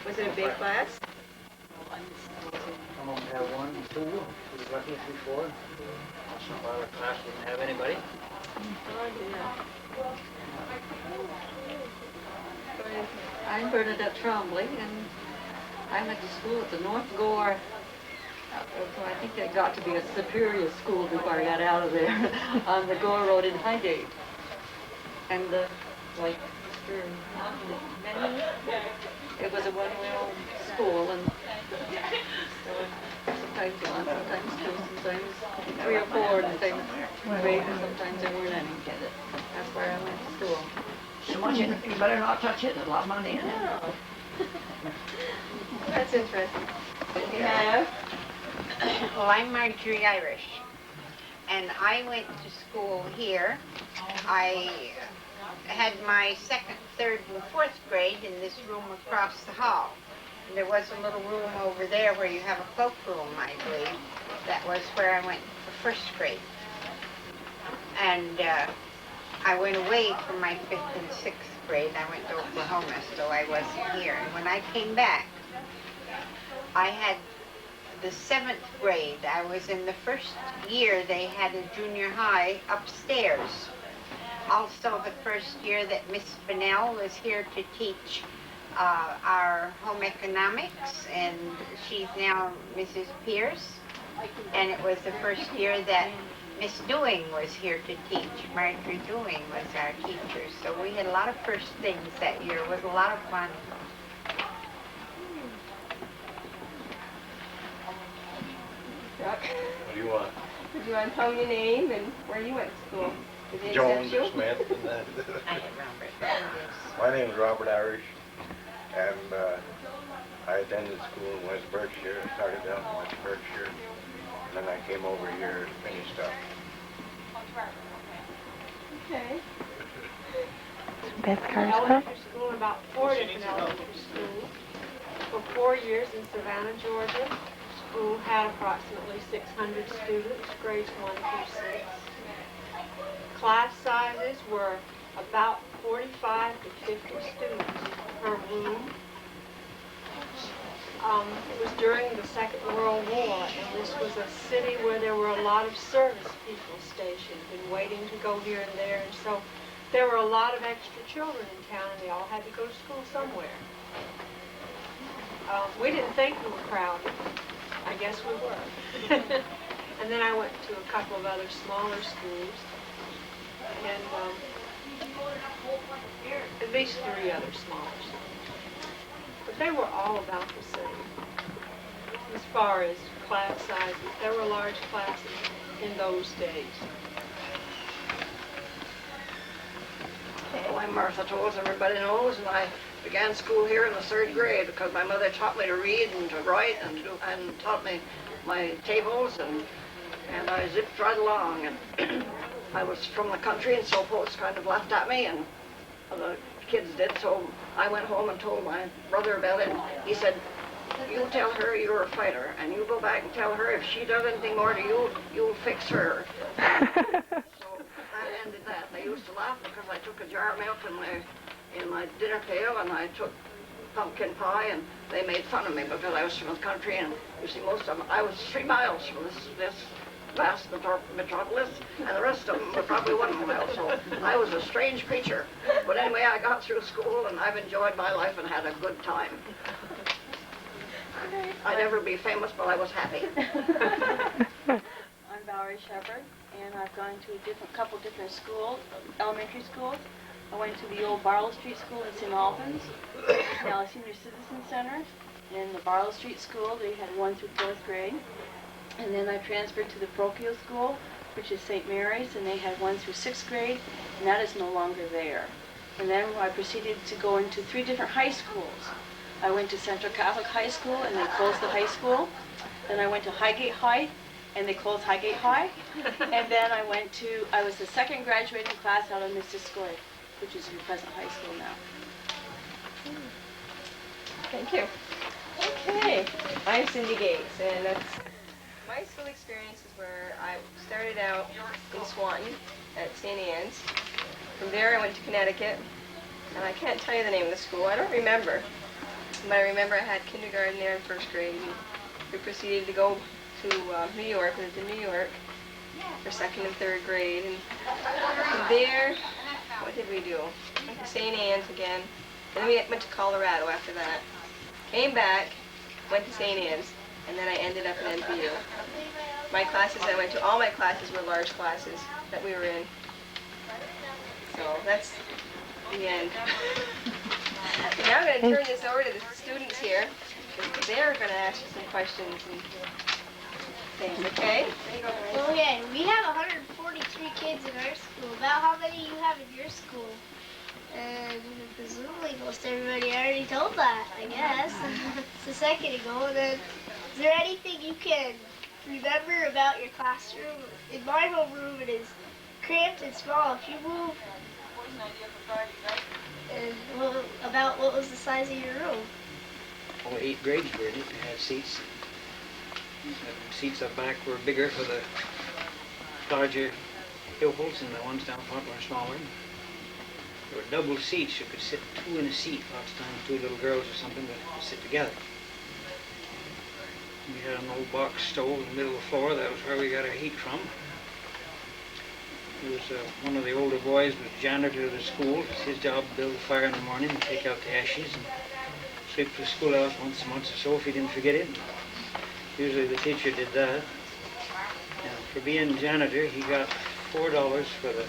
Was it a big class? Some of them have 1, 2. We was lucky 3, 4. Some of our class didn't have anybody. I'm Bernadette Trombley, and I went to school at the North Gore. So I think it got to be a superior school before I got out of there on the Gore Road in Highgate. And like for many years, it was a one-room school, and so sometimes one, sometimes two, sometimes 3 or 4 and things great, and sometimes there weren't any. That's where I went to school. So much in it, you better not touch it, there's a lot of money in it. Oh. That's interesting. You have? Well, I'm Marjorie Irish, and I went to school here. I had my 2nd, 3rd, and 4th grade in this room across the hall. And there was a little room over there where you have a cloakroom, I believe. That was where I went for 1st grade. And I went away from my 5th and 6th grade. I went to Oklahoma, so I wasn't here. And when I came back, I had the 7th grade. I was in the 1st year. They had a junior high upstairs. Also the 1st year that Miss Spinell was here to teach our home economics, and she's now Mrs. Pierce. And it was the 1st year that Miss Dewing was here to teach. Marjorie Dewing was our teacher. So we had a lot of first things that year. It was a lot of fun. Chuck, What do you want? would you want to tell me your name and where you went to school? Did they Jones accept or you? Smith and that. I had Robert. My name is Robert Irish, and I attended school in West Berkshire. I started out in West Berkshire, and then I came over here and finished up. Okay. Beth Carswell. Elementary school, about 4 different elementary schools. For 4 years in Savannah, Georgia. School had approximately 600 students, grades 1 through 6. Class sizes were about 45 to 50 students per room. It was during the Second World War, and this was a city where there were a lot of service people stationed and waiting to go here and there, and so there were a lot of extra children in town, and they all had to go to school somewhere. We didn't think we were crowded. I guess we were. And then I went to a couple of other smaller schools, and at least 3 other smaller schools. But they were all about the same. As far as class sizes, there were large classes in those days. Well, I'm Martha Toles, everybody knows, and I began school here in the 3rd grade because my mother taught me to read and to write and taught me my tables, and I zipped right along. And I was from the country, and so folks kind of laughed at me, and the kids did, so I went home and told my brother about it. He said, "You tell her you're a fighter, and you go back and tell her if she does anything more to you, you'll fix her." So that ended that. They used to laugh because I took a jar of milk in my dinner pail, and I took pumpkin pie, and they made fun of me because I was from the country, and you see, most of them, I was 3 miles from this vast metropolis, and the rest of them were probably 1 mile, so I was a strange creature. But anyway, I got through school, and I've enjoyed my life and had a good time. I'd never be famous, but I was happy. I'm Valerie Shepard, and I've gone to a couple different schools, elementary schools. I went to the old Barlow Street School in St. Albans, now a senior citizen center. In the Barlow Street School, they had 1 through 4th grade. And then I transferred to the parochial school, which is St. Mary's, and they had 1 through 6th grade, and that is no longer there. And then I proceeded to go into 3 different high schools. I went to Central Catholic High School, and they closed the high school. Then I went to Highgate High, and they closed Highgate High. And then I was the 2nd graduating class out of Missisquoi, which is your present high school now. Thank you. Okay, I'm Cindy Gates, and my school experience is where I started out in Swanton at St. Anne's. From there I went to Connecticut, and I can't tell you the name of the school, I don't remember. But I remember I had kindergarten there in first grade. And we proceeded to go to New York. We lived in New York for second and third grade. And there, what did we do? Went to St. Anne's again. And then we went to Colorado after that. Came back, went to St. Anne's, and then I ended up in NPU. My classes I went to, all my classes were large classes that we were in. So that's the end. Now I'm going to turn this over to the students here, because they're going to ask you some questions and things, okay? Okay, we have 143 kids in our school. About how many you have in your school? And presumably most everybody already told that, I guess. It's a second ago. And then, is there anything you can remember about your classroom? In my homeroom, it is cramped and small. If you move, and what was the size of your room? All 8 grades were in it. They had seats. The seats up back were bigger for the larger pupils, and the ones down front were smaller. There were double seats. You could sit 2 in a seat. Lots of times 2 little girls or something would sit together. We had an old box stove in the middle of the floor. That was where we got our heat from. It was one of the older boys was janitor of the school. It's his job to build a fire in the morning and take out the ashes and sweep the schoolhouse once a month or so if he didn't forget it. Usually the teacher did that. And for being janitor, he got $4 for the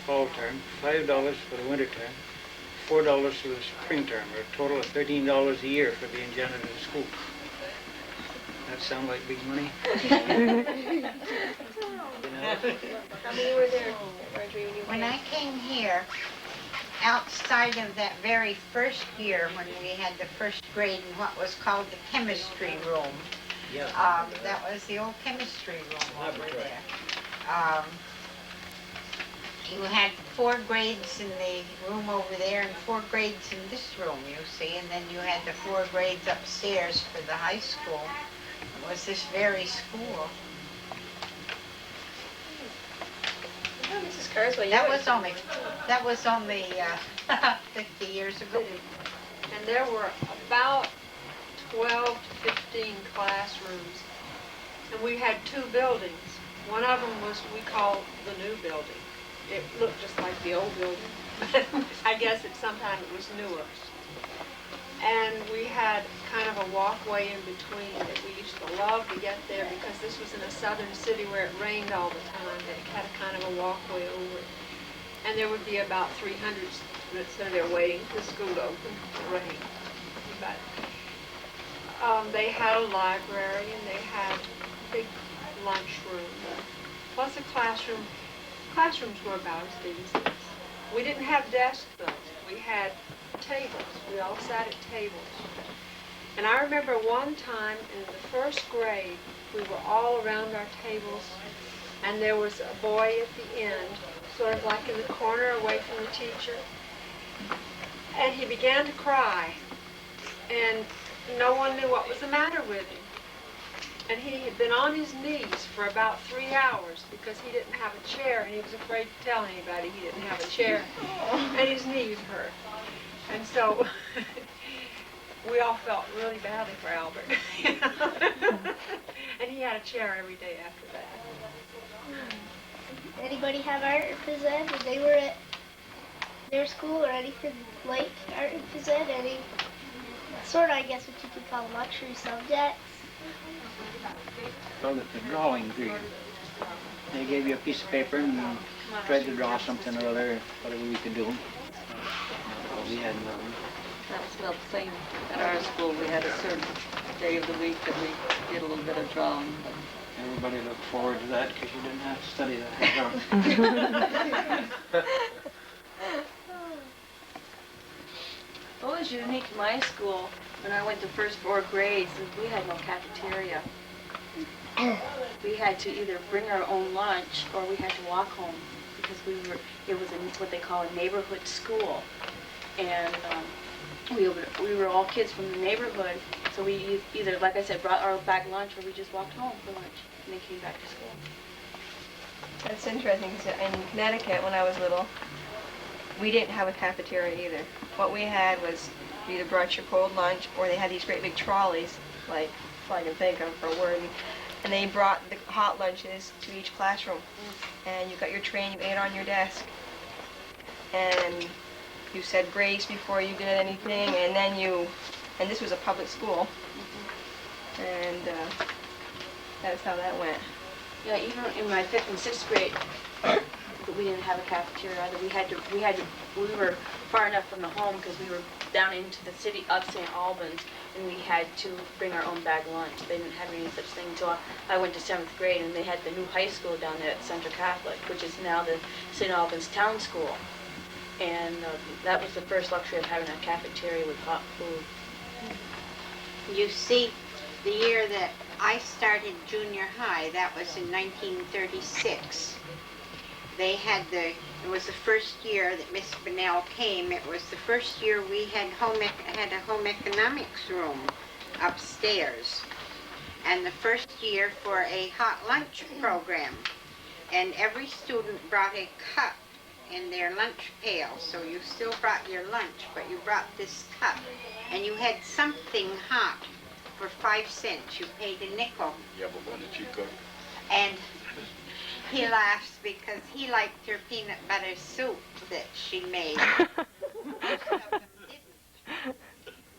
fall term, $5 for the winter term, $4 for the spring term, or a total of $13 a year for being janitor of the school. That sound like big money? How many were there, Marjorie, when you When came? I came here, outside of that very first year when we had the first grade in what was called the chemistry room, Yeah. that was the old chemistry room over Laboratory. there. You had 4 grades in the room over there and 4 grades in this room, you see, and then you had the 4 grades upstairs for the high school. It was this very school. Oh, Mrs. Carswell, you That went was to- only 50 years ago. And there were about 12 to 15 classrooms. And we had 2 buildings. One of them was we called the new building. It looked just like the old building, but I guess sometime it was newer. And we had kind of a walkway in between that we used to love to get there because this was in a southern city where it rained all the time. It had a kind of a walkway over it. And there would be about 300 students that are there waiting for school to open to rain. But they had a library and they had a big lunchroom, plus a classroom. Classrooms were about as big as this. We didn't have desks though. We had tables. We all sat at tables. And I remember one time in the first grade, we were all around our tables, and there was a boy at the end, sort of like in the corner away from the teacher. And he began to cry, and no one knew what was the matter with him. And he had been on his knees for about 3 hours because he didn't have a chair, and he was afraid to tell anybody he didn't have a chair, and his knees hurt. And so we all felt really badly for Albert. And he had a chair every day after that. Anybody have art or phys ed when they were at their school or anything like art and phys ed? Any sort of, I guess, what you could call luxury subjects? Called it the drawing period. They gave you a piece of paper and you tried to draw something or other, whatever we could do. We had none. That was about the same at our school. We had a certain day of the week that we did a little bit of drawing. But Everybody looked forward to that because you didn't have to study that. What was unique to my school when I went to first 4 grades is we had no cafeteria. We had to either bring our own lunch or we had to walk home because it was what they call a neighborhood school. And we were all kids from the neighborhood, so we either, like I said, brought our back lunch or we just walked home for lunch and then came back to school. That's interesting because in Connecticut when I was little, we didn't have a cafeteria either. What we had was You either brought your cold lunch, or they had these great big trolleys, like all I can think of for a word. And they brought the hot lunches to each classroom. And you got your tray and you ate on your desk. And you said grace before you did anything, and then and this was a public school. And that's how that went. Yeah, even in my 5th and 6th grade, we didn't have a cafeteria either. We were far enough from the home because we were down into the city of St. Albans, and we had to bring our own bag lunch. They didn't have any such thing until I went to 7th grade, and they had the new high school down there at Central Catholic, which is now the St. Albans Town School. And that was the first luxury of having a cafeteria with hot food. You see, the year that I started junior high, that was in 1936. They had it was the first year that Miss Bunnell came. It was the first year we had a home economics room upstairs. And the first year for a hot lunch program. And every student brought a cup in their lunch pail. So you still brought your lunch, but you brought this cup. And you had something hot for 5 cents. You paid a nickel. Yeah, but when did you cook? And he laughs because he liked her peanut butter soup that she made. Most of them didn't.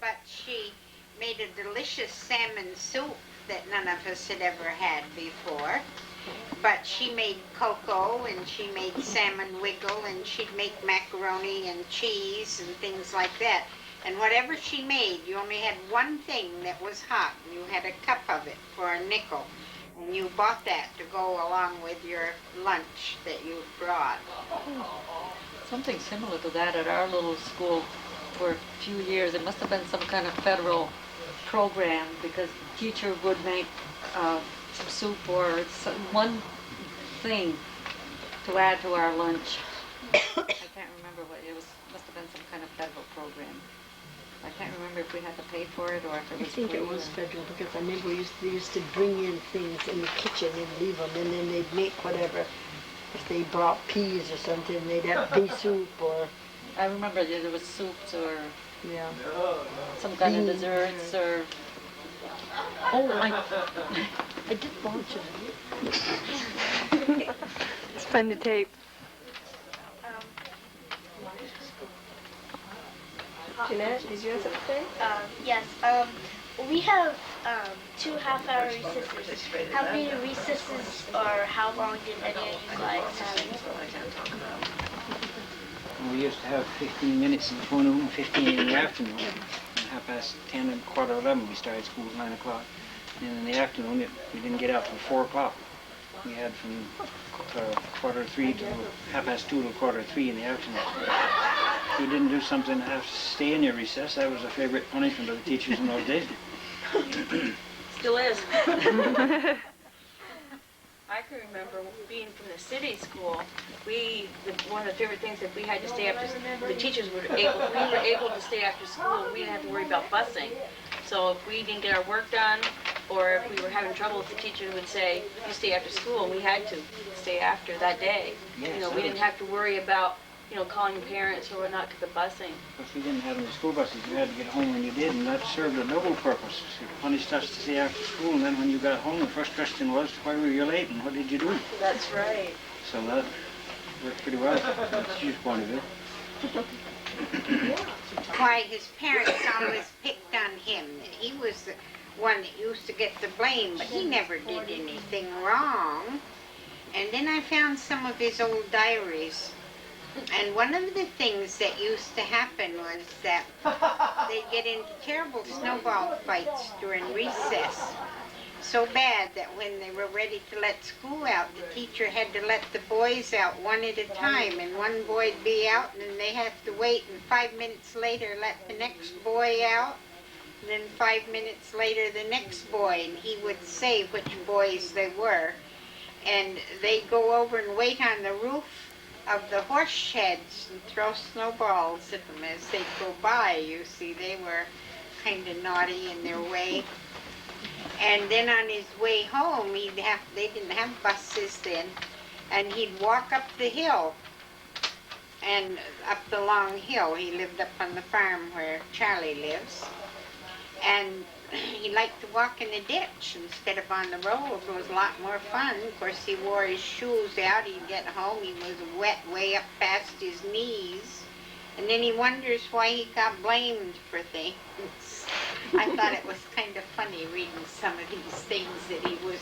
But she made a delicious salmon soup that none of us had ever had before. But she made cocoa, and she made salmon wiggle, and she'd make macaroni and cheese and things like that. And whatever she made, you only had one thing that was hot, and you had a cup of it for a nickel. And you bought that to go along with your lunch that you brought. Something similar to that at our little school for a few years. It must have been some kind of federal program, because the teacher would make some soup or one thing to add to our lunch. I can't remember what it was. Must have been some kind of federal program. I can't remember if we had to pay for it or if it was I think free it was or- federal, because I remember they used to bring in things in the kitchen and leave them, and then they'd make whatever. If they brought peas or something, they'd have pea soup or, I remember there was soups or yeah. some kind of Beans desserts or... Oh, I did watch it. It's fun to tape. Jeanette, did you have something to say? Yes. We have 2 half-hour recesses. How many recesses or how long did any of you guys have? We used to have 15 minutes in the forenoon and 15 in the afternoon. And 10:30 and 11:15 we started school at 9 o'clock. And in the afternoon we didn't get out till 4 o'clock. We had from 2:45 to 2:30 till 2:45 in the afternoon. If you didn't do something, have to stay in your recess. That was a favorite punishment of the teachers in those days. Still is. I can remember being from the city school. One of the favorite things that we had to stay after, the teachers we were able to stay after school. We didn't have to worry about busing. So if we didn't get our work done, or if we were having trouble, the teacher would say, "You stay after school," and we had to stay after that day. Yes, We didn't have to worry about calling parents or whatnot because of busing. If we didn't have any school buses, you had to get home when you did, and that served a double purpose. You punished us to stay after school, and then when you got home, the first question was, why were you late, and what did you do? That's right. So that worked pretty well from the teacher's point of view. Why his parents always picked on him. He was the one that used to get the blame, but he never did anything wrong. And then I found some of his old diaries. And one of the things that used to happen was that they'd get into terrible snowball fights during recess. So bad that when they were ready to let school out, the teacher had to let the boys out one at a time, and one boy'd be out, and then they have to wait, and 5 minutes later let the next boy out, and then 5 minutes later the next boy, and he would say which boys they were. And they'd go over and wait on the roof of the horse sheds and throw snowballs at them as they go by. You see, they were kind of naughty in their way. And then on his way home, they didn't have buses then, and he'd walk up the hill, and up the long hill. He lived up on the farm where Charlie lives. And he liked to walk in the ditch instead of on the road. It was a lot more fun. Of course, he wore his shoes out. He'd get home. He was wet way up past his knees. And then he wonders why he got blamed for things. I thought it was kind of funny reading some of these things that he was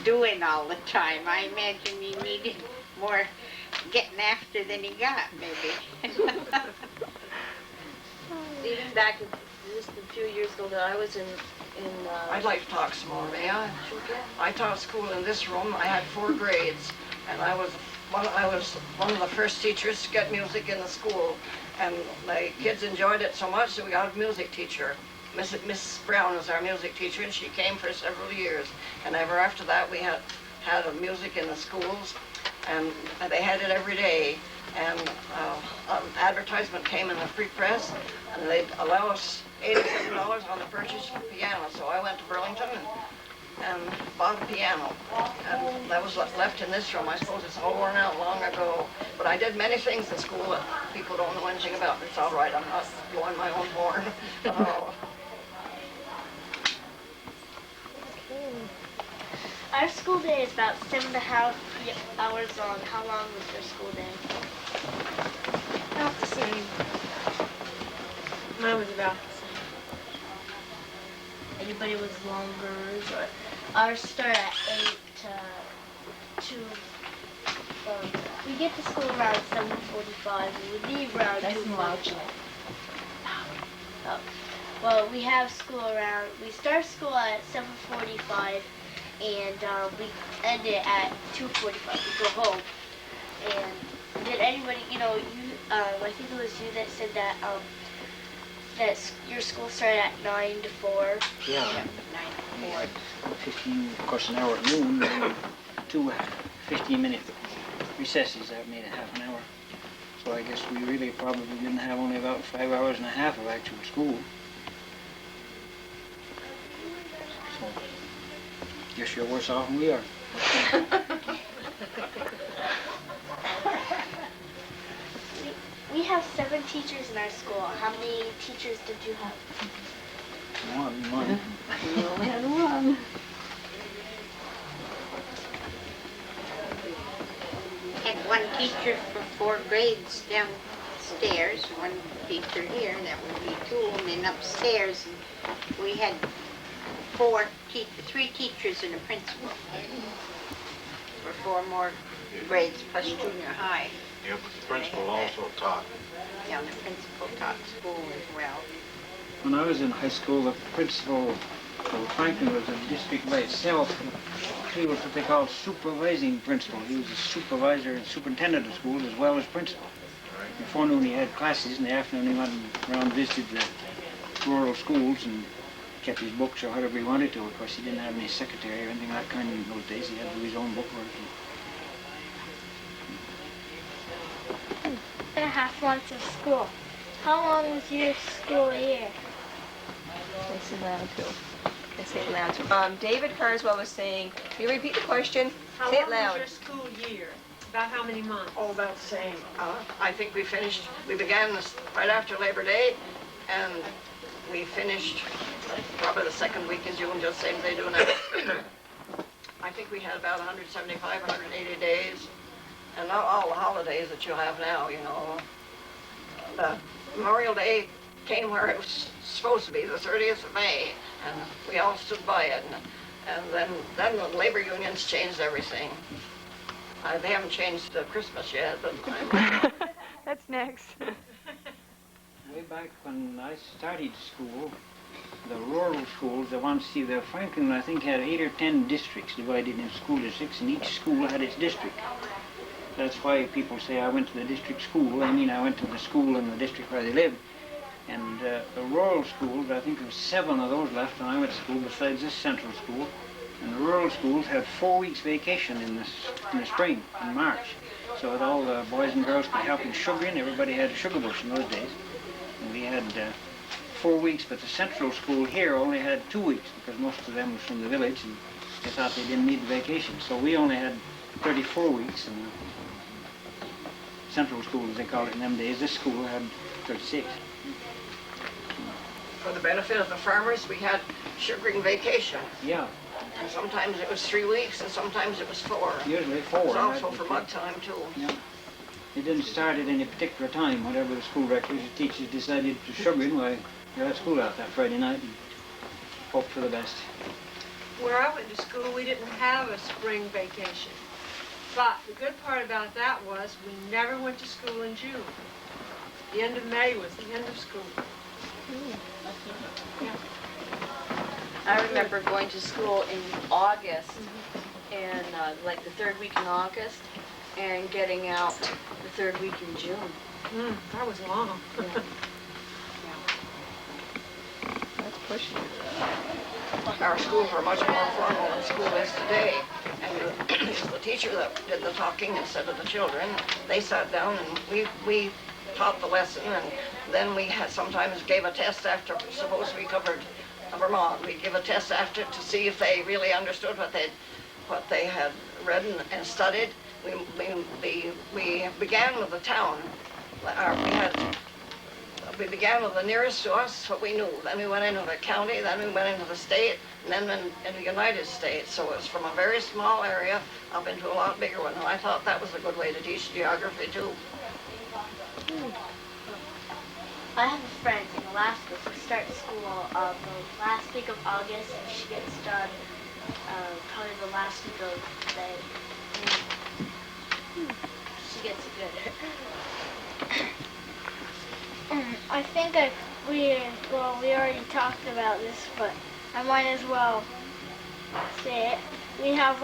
doing all the time. I imagine he needed more getting after than he got, maybe. Even back just a few years ago that I was in I'd like to talk some more, may I? I taught school in this room. I had 4 grades, and I was one of the first teachers to get music in the school. And the kids enjoyed it so much that we got a music teacher. Miss Brown was our music teacher, and she came for several years. And ever after that, we had a music in the schools, and they had it every day. And an advertisement came in the Free Press, and they'd allow us $87 on the purchase of a piano. So I went to Burlington and bought a piano. And that was left in this room. I suppose it's all worn out long ago. But I did many things in school that people don't know anything about. It's all right. I'm not blowing my own horn. Our school day is about 7.5 hours long. How long was your school day? About the same. Mine was about the same. Anybody was longer? Or ours start at 8 to 2. We get to school around 7:45. We leave around 2:45. Oh. Well, we have school around. We start school at 7:45, and we end it at 2:45. We go home. And did anybody, you, I think it was you that said that your school started at 9 to 4. Yeah, 9 to 4. 15, of course, an hour at noon, and 2 15-minute recesses. That made it half an hour. So I guess we really probably didn't have only about 5 hours and a half of actual school. So, guess you're worse off than we are. We have 7 teachers in our school. How many teachers did you have? One. We only had one. Had one teacher for 4 grades downstairs, one teacher here, that would be 2, and then upstairs we had 3 teachers and a principal for 4 more grades plus junior high. Yeah, but the principal also taught. Yeah, the principal taught school as well. When I was in high school, the principal, Franklin, was a district by itself. He was what they call supervising principal. He was a supervisor and superintendent of schools as well as principal. In the forenoon he had classes, in the afternoon he went around and visited the rural schools and kept his books or whatever he wanted to. Of course, he didn't have any secretary or anything like that kind in those days. He had to do his own bookwork. 1.5 months of school. How long was your school year? They sit down too. They say it loud too. David Carswell was saying, can you repeat the question? How Say it long loud. was your school year? About how many months? Oh, about the same. I think we began this right after Labor Day, and we finished probably the second week in June, just the same as they do now. I think we had about 175, 180 days, and not all the holidays that you have now, The Memorial Day came where it was supposed to be, the 30th of May, and we all stood by it. And then the labor unions changed everything. They haven't changed Christmas yet, but That's next. Way back when I started school, the rural schools, the ones, the Franklin, I think, had 8 or 10 districts divided into school districts, and each school had its district. That's why people say I went to the district school. I mean, I went to the school in the district where they lived. And the rural schools, I think there were 7 of those left when I went to school, besides this central school. And the rural schools had 4 weeks vacation in the spring, in March. So that all the boys and girls could help in sugaring. Everybody had a sugar bush in those days. And we had 4 weeks, but the central school here only had 2 weeks because most of them was from the village and they thought they didn't need the vacation. So we only had 34 weeks. And central school, as they call it in them days. This school had 36. For the benefit of the farmers, we had sugaring vacation. Yeah, And sometimes it was 3 weeks, and sometimes it was 4. usually It 4. was also for mud time, too. Yeah. It didn't start at any particular time. Whatever the school directors or teachers decided to sugar, why, they let school out that Friday night and hope for the best. Where I went to school, we didn't have a spring vacation. But the good part about that was we never went to school in June. The end of May was the end of school. Yeah. I remember going to school in August, and like the third week in August, and getting out the third week in June. That was long. That's pushing it. Our schools were much more formal than school is today. And it was the teacher that did the talking instead of the children. They sat down and we taught the lesson, and then we had sometimes gave a test after. Suppose we covered Vermont, we'd give a test after to see if they really understood what they had read and studied. We began with the town. We began with the nearest to us, what we knew. Then we went into the county, then we went into the state, and then in the United States. So it was from a very small area up into a lot bigger one. And I thought that was a good way to teach geography, too. I have a friend in Alaska who starts school the last week of August, and she gets done probably the last week of May. She gets good. I think we already talked about this, but I might as well say it. We have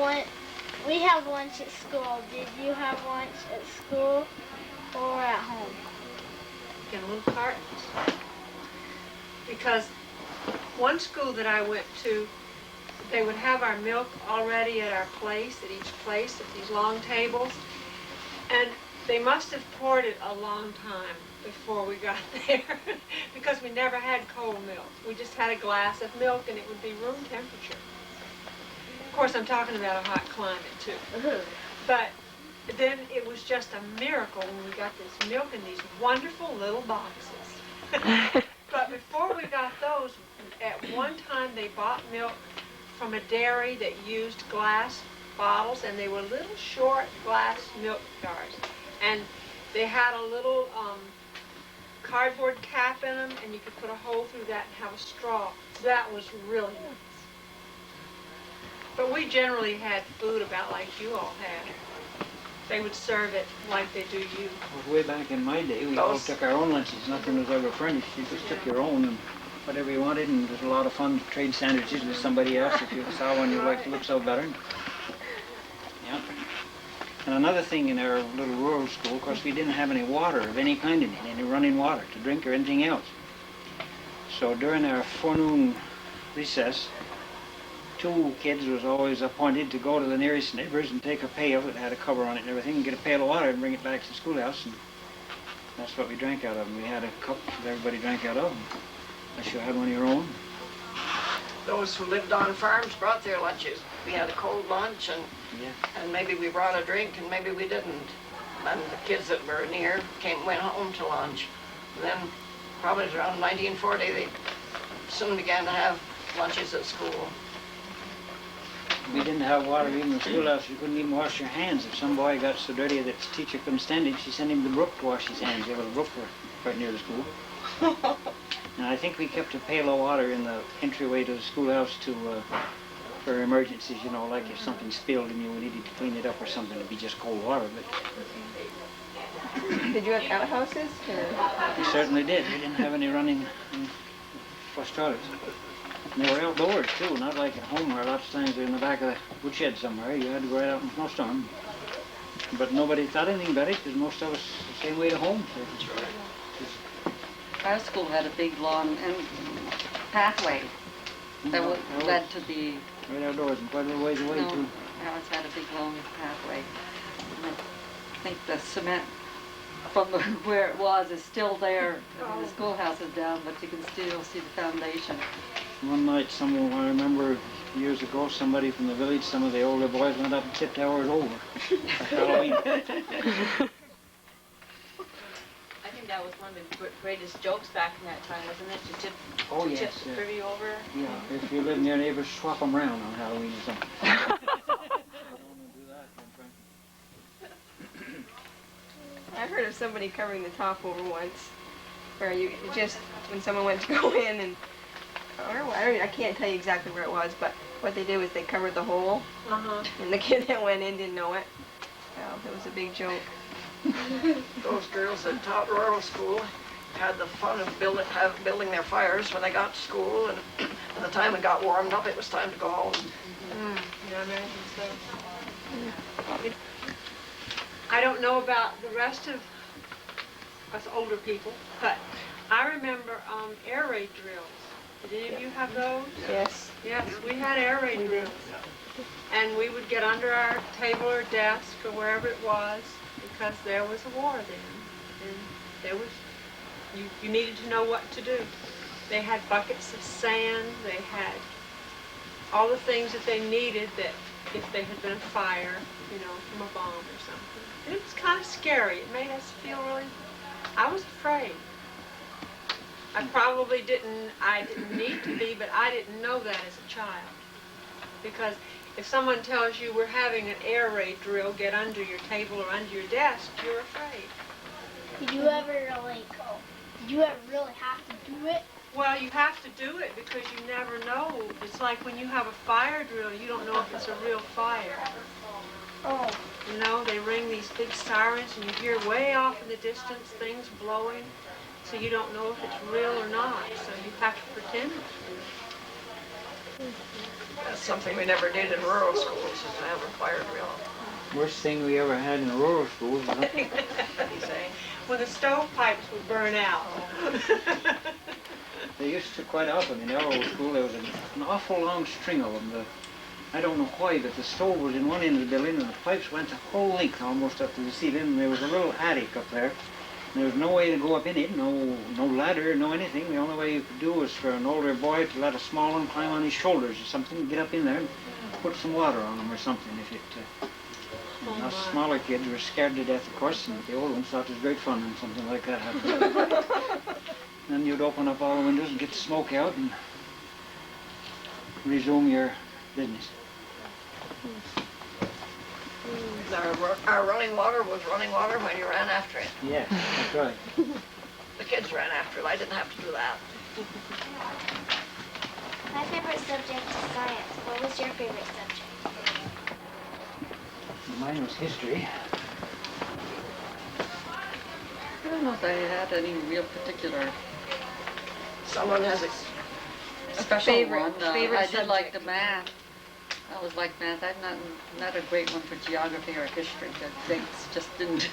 lunch at school. Did you have lunch at school or at home? In little cartons. Because one school that I went to, they would have our milk already at our place, at each place, at these long tables. And they must have poured it a long time before we got there because we never had cold milk. We just had a glass of milk and it would be room temperature. Of course, I'm talking about a hot climate too. But then it was just a miracle when we got this milk in these wonderful little boxes. But before we got those, at one time they bought milk from a dairy that used glass bottles, and they were little short glass milk jars. And they had a little cardboard cap in them, and you could put a hole through that and have a straw. That was really nice. But we generally had food about like you all had. They would serve it like they do you. Well, way back in my day, we all took our own lunches. Nothing was ever furnished. You just took your own and whatever you wanted, and it was a lot of fun to trade sandwiches with somebody else if you saw one you liked to look so better. Yeah. And another thing in our little rural school, of course, we didn't have any water of any kind in it, any running water to drink or anything else. So during our forenoon recess, 2 kids was always appointed to go to the nearest neighbors and take a pail that had a cover on it and everything and get a pail of water and bring it back to the schoolhouse. And that's what we drank out of. And we had a cup that everybody drank out of, unless you had one of your own. Those who lived on farms brought their lunches. We had a cold lunch, and maybe we brought a drink, and maybe we didn't. And the kids that were near went home to lunch. Then, probably around 1940, they soon began to have lunches at school. We didn't have water even in the schoolhouse. You couldn't even wash your hands. If some boy got so dirty that his teacher couldn't stand it, she sent him to the brook to wash his hands. There was a brook right near the school. And I think we kept a pail of water in the entryway to the schoolhouse for emergencies, you know, like if something spilled and you needed to clean it up or something, it'd be just cold water. But Did you have outhouses? we certainly did. We didn't have any running flush toilets. And they were outdoors too, not like at home where lots of times they're in the back of the woodshed somewhere. You had to go right out in a snowstorm. But nobody thought anything about it because most of us the same way to home. So. That's right. Our school had a big, long pathway that led to the... Right outdoors and quite a little ways away, too. Ours had a big, long pathway. And I think the cement from where it was is still there. I mean, the schoolhouse is down, but you can still see the foundation. One night, I remember years ago, somebody from the village, some of the older boys went up and tipped ours over for Halloween. that was one of the greatest jokes back in that time, wasn't it? To tip, Oh, to yes, tip the yeah. privy over. Yeah, if you live near neighbors, swap them around on Halloween or something. I've heard of somebody covering the top over once, where you just, when someone went to go in and, I can't tell you exactly where it was, but what they did was they covered the hole, and the kid that went in didn't know it. Well, it was a big joke. Those girls that taught rural school had the fun of building their fires when they got to school, and by the time it got warmed up, it was time to go home. Yeah, imagine so. I don't know about the rest of us older people, but I remember air raid drills. Did any of you have those? Yes. Yes, we had air raid drills. And we would get under our table or desk or wherever it was, because there was a war then. And there was, you needed to know what to do. They had buckets of sand, they had all the things that they needed that if they had been a fire, you know, from a bomb or something. And it was kind of scary. It made us feel really, I was afraid. I probably didn't need to be, but I didn't know that as a child. Because if someone tells you we're having an air raid drill, get under your table or under your desk, you're afraid. Did you ever really have to do it? Well, you have to do it because you never know. It's like when you have a fire drill, you don't know if it's a real fire. Oh. You know, they ring these big sirens and you hear way off in the distance things blowing, so you don't know if it's real or not. So you have to pretend it's real. That's something we never did in rural schools, is to have a fire drill. Worst thing we ever had in the rural schools was When the stovepipes would burn out. they used to quite often in our old school. There was an awful long string of them. I don't know why, but the stove was in one end of the building and the pipes went the whole length almost up to the ceiling, and there was a little attic up there. And there was no way to go up in it, no ladder, no anything. The only way you could do was for an older boy to let a small one climb on his shoulders or something and get up in there and put some water on them or something. And us smaller kids were scared to death, of course, and the old ones thought it was great fun when something like that happened. Then you'd open up all the windows and get the smoke out and resume your business. Our running water was running water when you ran after it. Yes, that's right. The kids ran after it. I didn't have to do that. My favorite subject is science. What was your favorite subject? Mine was history. I don't know if I had any real particular Someone has a special favorite- one. favorite I did like subject. the math. I was like math. I'm not a great one for geography or history. They just didn't.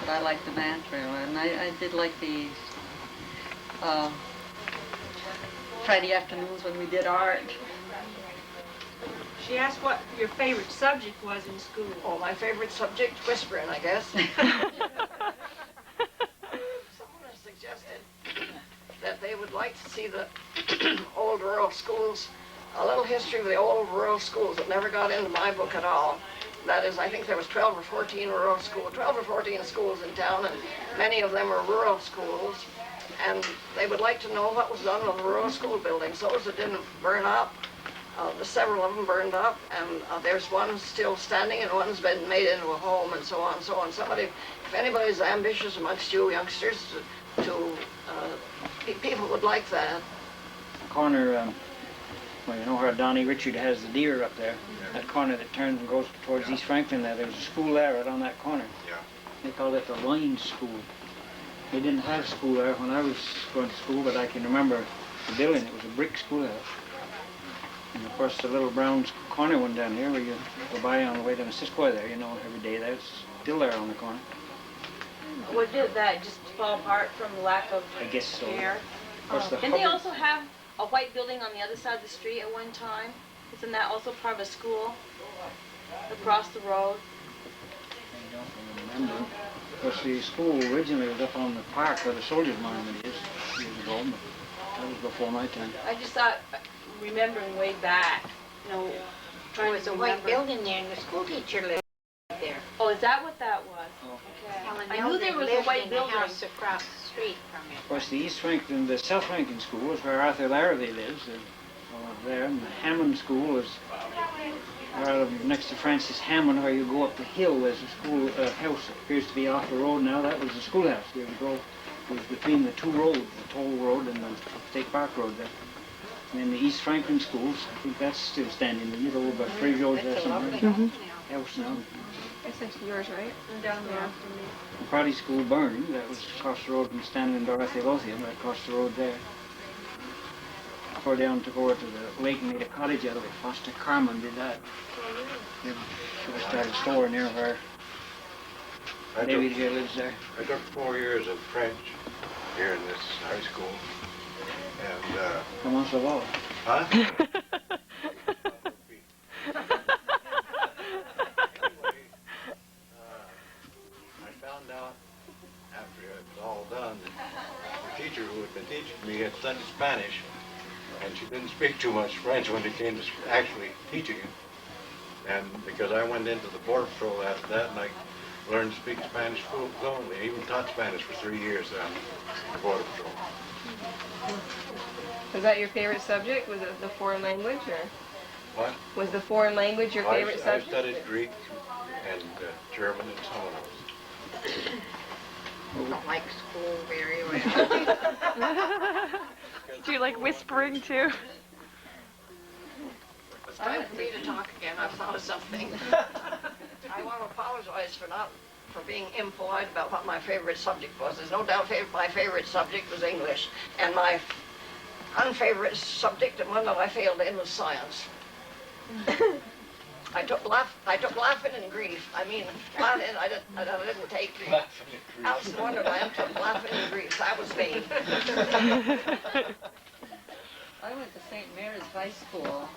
But I liked the math very well. And I did like the Friday afternoons when we did art. She asked what your favorite subject was in school. Oh, my favorite subject, whispering, I guess. Someone has suggested that they would like to see the old rural schools, a little history of the old rural schools that never got into my book at all. That is, I think there was 12 or 14 rural schools, 12 or 14 schools in town, and many of them were rural schools. And they would like to know what was done with the rural school buildings, those that didn't burn up. Several of them burned up, and there's one still standing, and one's been made into a home, and so on and so on. If anybody's ambitious amongst you youngsters, people would like that. Corner, well, you know where Donnie Richard has the deer up there? That corner that turns and goes towards East Franklin there. There's a school there right on that corner. Yeah. They called it the Line School. They didn't have school there when I was going to school, but I can remember the building. It was a brick schoolhouse. And of course the little brown corner one down here where you go by on the way to Missisquoi there, you know, every day that's still there on the corner. Well, did that just fall apart from lack of I guess so. care? Of course, the Didn't they Hubbard- also have a white building on the other side of the street at one time? Isn't that also part of a school across the road? I don't remember. Of course, the school originally was up on the park where the soldiers' monument is years ago, but that was before my time. I just thought, remembering way back, you know, There trying was to a white remember. building there and the school teacher lived there. Oh, is that what that was? Oh. Okay. and I knew there Mildred was a lived white in building. the house across the street from it. Of course, the East Franklin, the South Franklin School is where Arthur Larrabee lives, there, and the Hammond School is next to Francis Hammond, where you go up the hill. There's a school house that appears to be off the road now. That was the schoolhouse. Here we go. It was between the two roads, the Toll Road and the State Park Road there. And then the East Franklin schools, I think that's still standing. You know, over Free Road there somewhere. House now. That's yours, right? And down there after me. The Protty School burned. That was across the road from Stanley and Dorothy Lothian, right across the road there. Tore down to go to the lake and made a cottage out of it. Foster Carman did that. They should have started a store near where David here lives there. I took 4 years of French here in this high school. And, Comment ça va? huh? I found out after it was all done that the teacher who had been teaching me had studied Spanish, and she didn't speak too much French when it came to actually teaching it. And because I went into the Border Patrol after that, and I learned to speak Spanish fluently. I even taught Spanish for 3 years on the Border Patrol. Was that your favorite subject? Was it the foreign language, or What? was the foreign language your favorite I subject? studied Greek and German and some of those. I don't like school very well. Do you like whispering too? It's time for me to talk again. I thought of something. I want to apologize for being impolite about what my favorite subject was. There's no doubt my favorite subject was English, and my unfavorite subject and one that I failed in was science. I took laughing and grief. I mean, Latin I didn't take. Alice in Wonderland took laughing and grief. That was me. I went to St. Mary's High School,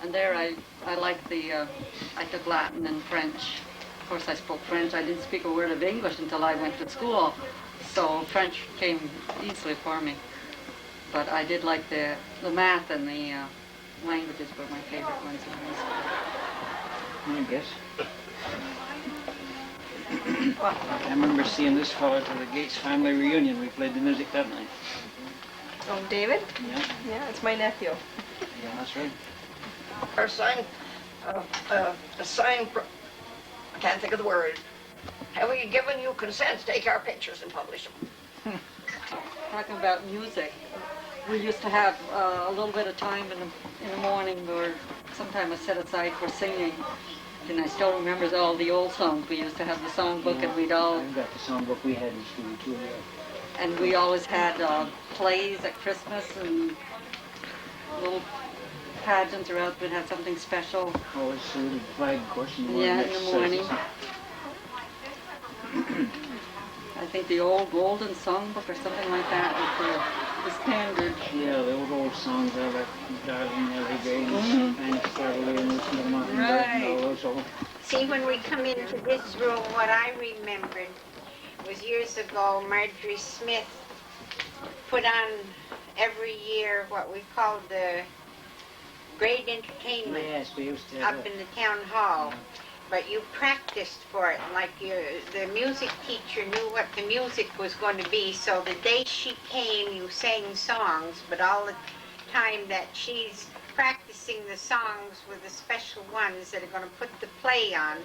and there I liked I took Latin and French. Of course, I spoke French. I didn't speak a word of English until I went to school, so French came easily for me. But I did like the math and the languages were my favorite ones in high school. I guess. I remember seeing this fellow to the Gates family reunion. We played the music that night. Oh, David? Yeah, Yeah, it's my nephew. yeah, that's right. Our sign, I can't think of the word. Have we given you consent to take our pictures and publish them? Talking about music, we used to have a little bit of time in the morning, or sometime was set aside for singing. And I still remember all the old songs. We used to have the songbook, and we'd all. I've got the songbook we had in school too. Yeah. And we always had plays at Christmas and little pageants or else we'd have something special. Always saluted the flag, of course, in the morning. Yeah, in the morning. I think the old golden songbook or something like that was the standard. Yeah, the old songs there, like Darling Nellie Grace, and Starley and Listen to the Mockingbird and all those old. See, when we come into this room, what I remembered was years ago, Marjorie Smith put on every year what we called the great entertainment Yes, we used to have up that. in the town hall. But you practiced for it, like the music teacher knew what the music was going to be, so the day she came, you sang songs, but all the time that she's practicing the songs with the special ones that are going to put the play on,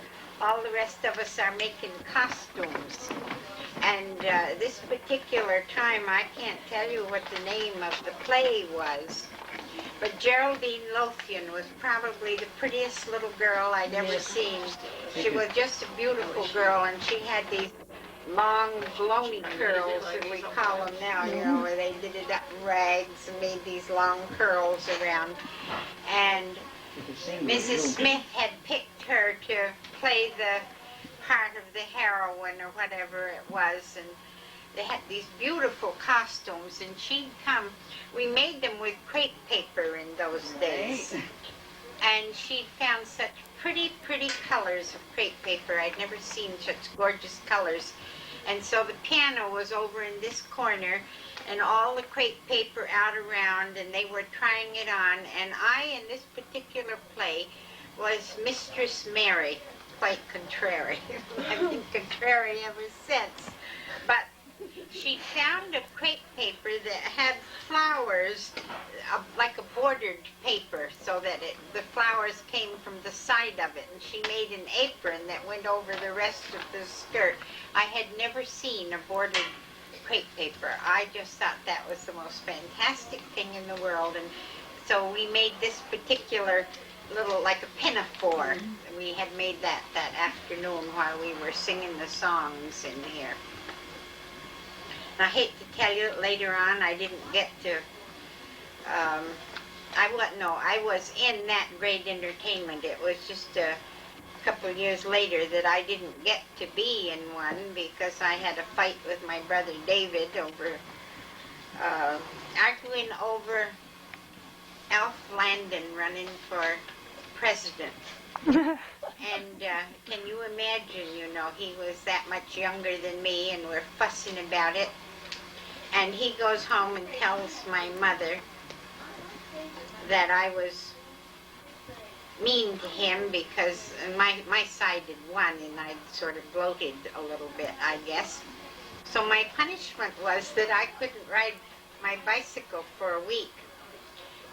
all the rest of us are making costumes. And this particular time, I can't tell you what the name of the play was, but Geraldine Lothian was probably the prettiest little girl I'd ever seen. She was just a beautiful girl, and she had these long, blony curls, as we call them now, you know, where they did it up in rags and made these long curls around. And Mrs. Smith had picked her to play the part of the heroine or whatever it was, and they had these beautiful costumes, and she'd come. We made them with crepe paper in those days, and she'd found such pretty, pretty colors of crepe paper. I'd never seen such gorgeous colors. And so the piano was over in this corner, and all the crepe paper out around, and they were trying it on. And I, in this particular play, was Mistress Mary. quite contrary. I've been contrary ever since. But she found a crepe paper that had flowers, like a bordered paper, so that the flowers came from the side of it. And she made an apron that went over the rest of the skirt. I had never seen a bordered crepe paper. I just thought that was the most fantastic thing in the world. And so we made this particular little, like a pinafore. We had made that afternoon while we were singing the songs in here. And I hate to tell you, later on I didn't get to, I was in that great entertainment. It was just a couple years later that I didn't get to be in one because I had a fight with my brother David over, arguing over Alf Landon running for president. And can you imagine, you know, he was that much younger than me and we're fussing about it. And he goes home and tells my mother that I was mean to him because my side had won and I sort of gloated a little bit, I guess. So my punishment was that I couldn't ride my bicycle for a week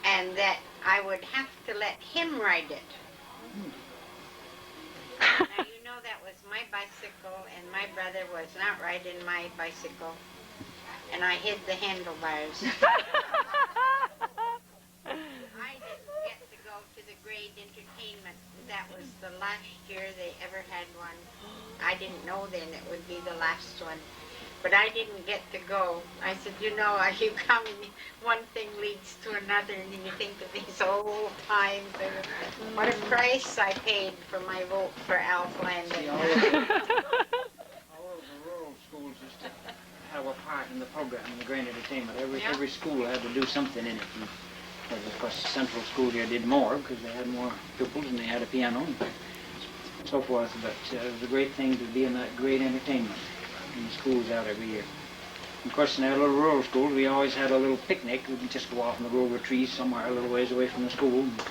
and that I would have to let him ride it. Now, you know that was my bicycle and my brother was not riding my bicycle. And I hid the handlebars. I didn't get to go to the great entertainment. That was the last year they ever had one. I didn't know then it would be the last one. But I didn't get to go. I said, you know, you come and one thing leads to another and then you think of these old times and what a price I paid for my vote for Alf Landon. All of the rural schools used to have a part in the program in the grand entertainment. Every school had to do something in it. And of course, the central school here did more because they had more pupils and they had a piano and so forth. But it was a great thing to be in that great entertainment in the schools out every year. Of course, in our little rural schools, we always had a little picnic. We'd just go off in the grove of trees somewhere a little ways away from the school and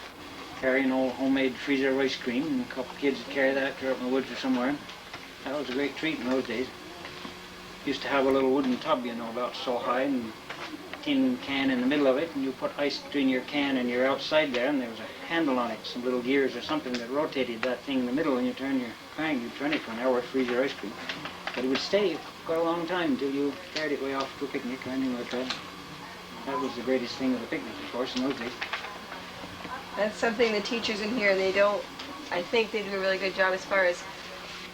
carry an old homemade freezer of ice cream, and a couple of kids would carry that to up in the woods or somewhere. That was a great treat in those days. Used to have a little wooden tub, you know, about so high, and a tin can in the middle of it, and you put ice between your can and your outside there, and there was a handle on it, some little gears or something that rotated that thing in the middle, and you turn your crank, you turn it for an hour, freeze your ice cream. But it would stay quite a long time until you carried it way off to a picnic or anything like that. That was the greatest thing of the picnic, of course, in those days. That's something the teachers in here, I think they do a really good job as far as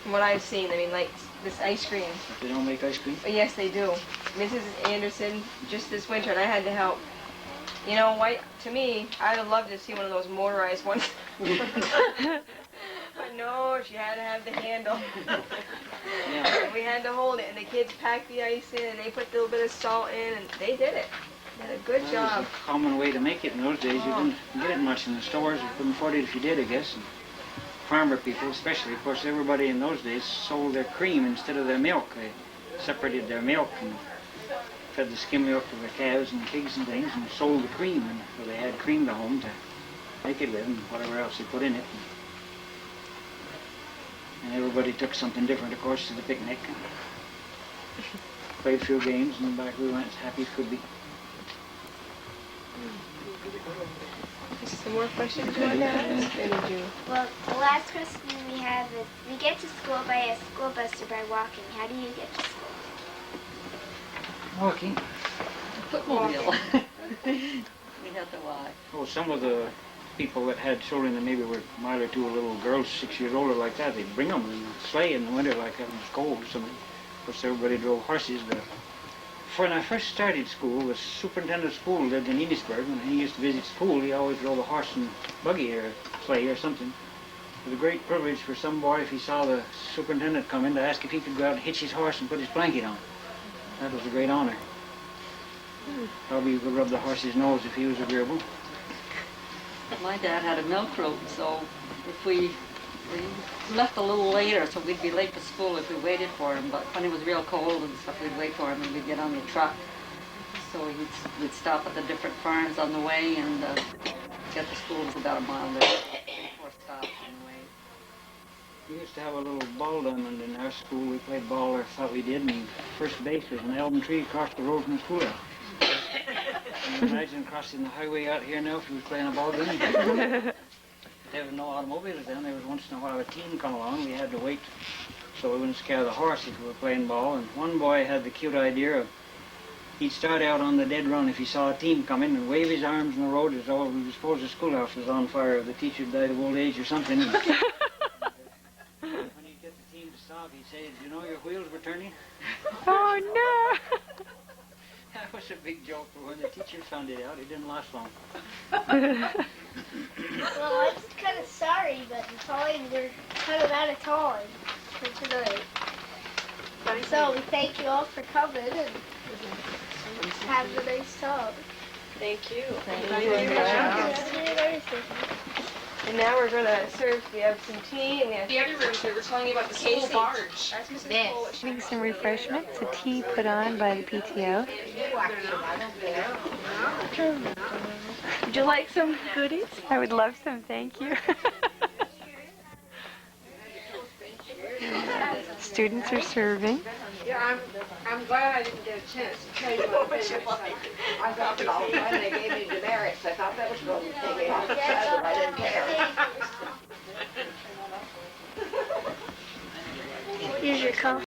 from what I've seen. I mean, like this ice cream. They don't make ice cream? Yes, they do. Mrs. Anderson, just this winter, and I had to help. You know, to me, I'd have loved to see one of those motorized ones. But no, she had to have the handle. Yeah. We had to hold it, and the kids packed the ice in, and they put a little bit of salt in, and they did it. They did a good job. That was a common way to make it in those days. You didn't get it much in the stores. You couldn't afford it if you did, I guess. And farmer people, especially, of course, everybody in those days sold their cream instead of their milk. They separated their milk and fed the skim milk to the calves and pigs and things, and sold the cream. And so they had cream to home to make it with, and whatever else they put in it. And everybody took something different, of course, to the picnic. Played a few games, and back we went as happy as could be. Some more questions you want to ask? Well, the last question we have is, we get to school by a school bus or by walking. How do you get to school? Walking. Footmobile. We had to walk. Well, some of the people that had children that maybe were a mile or two, little girls 6 years old or like that, they'd bring them in a sleigh in the winter like that when it was cold or something. Of course, everybody drove horses. But when I first started school, the superintendent of school lived in Enosburg. When he used to visit school, he always drove a horse and buggy or sleigh or something. It was a great privilege for some boy, if he saw the superintendent come in, to ask if he could go out and hitch his horse and put his blanket on. That was a great honor. Probably you could rub the horse's nose if he was agreeable. My dad had a milk room, so if we left a little later, so we'd be late to school if we waited for him. But when it was real cold and stuff, we'd wait for him and we'd get on the truck. So we'd stop at the different farms on the way and get to school. It was about a mile there before stops on the way. We used to have a little ball diamond in our school. We played ball, or thought we did, and first base was an elm tree across the road from the schoolhouse. Can you imagine crossing the highway out here now if we was playing a ball game? There was no automobiles then. There was once in a while a team come along. We had to wait so we wouldn't scare the horse if we were playing ball. And one boy had the cute idea of he'd start out on the dead run if he saw a team coming and wave his arms in the road as though we suppose the schoolhouse was on fire or the teacher died of old age or something. When he'd get the team to stop, he'd say, "Do you know your wheels were turning?" Oh no! That was a big joke, but when the teacher found it out, it didn't last long. Well, I'm kind of sorry, but we're kind of out of time for tonight. So we thank you all for coming and having a nice talk. Thank you. Thank you very much. And now we're going to serve, we have some tea and we have The other room, we were telling you about the school barge. That's Mrs. Yes. Cole. Having some refreshments, a tea put on by the PTO. Would you like some goodies? I would love some, thank you. Students are serving. Yeah, I'm glad I didn't get a chance to tell you what I thought about it when they gave me demerits. I thought that was going to take me off the side, but I didn't care. Here's your coffee.